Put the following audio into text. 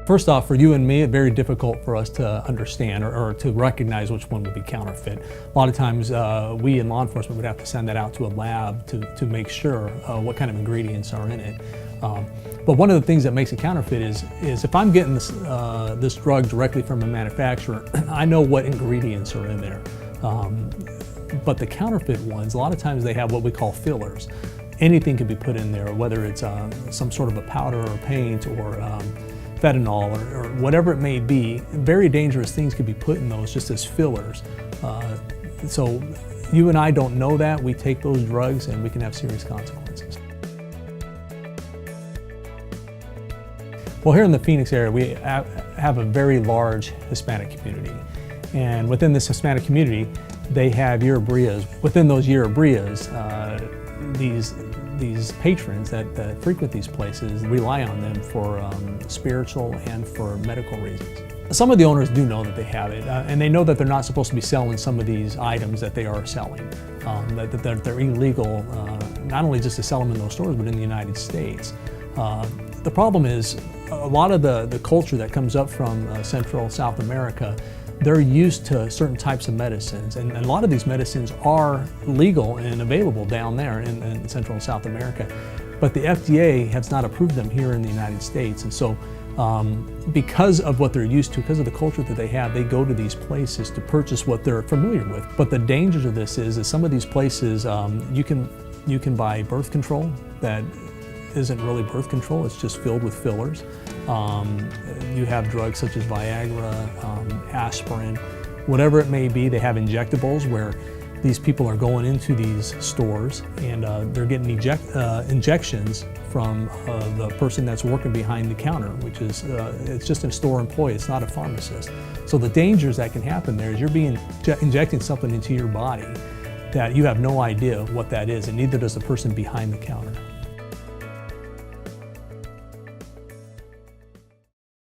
First off, for you and me, it's very difficult for us to understand or to recognize which one would be counterfeit. A lot of times we in law enforcement would have to send that out to a lab to make sure what kind of ingredients are in it. But one of the things that makes it counterfeit is if I'm getting this drug directly from a manufacturer, I know what ingredients are in there. But the counterfeit ones, a lot of times they have what we call fillers. Anything can be put in there, whether it's some sort of a powder or paint or fentanyl or whatever it may be. Very dangerous things could be put in those just as fillers. So you and I don't know that. We take those drugs and we can have serious consequences. Well, here in the Phoenix area, we have a very large Hispanic community. And within this Hispanic community, they have yerba buenas. Within those yerba buenas, these patrons that frequent these places rely on them for spiritual and for medical reasons. Some of the owners do know that they have it, and they know that they're not supposed to be selling some of these items that they are selling, that they're illegal, not only just to sell them in those stores, but in the United States. The problem is a lot of the culture that comes up from Central South America, they're used to certain types of medicines, and a lot of these medicines are legal and available down there in Central and South America, but the FDA has not approved them here in the United States. And so because of what they're used to, because of the culture that they have, they go to these places to purchase what they're familiar with. But the dangers of this is some of these places, you can buy birth control that isn't really birth control, it's just filled with fillers. You have drugs such as Viagra, aspirin, whatever it may be. They have injectables where these people are going into these stores and they're getting injections from the person that's working behind the counter, which is, it's just a store employee, it's not a pharmacist. So the dangers that can happen there is you're being injecting something into your body that you have no idea what that is, and neither does the person behind the counter.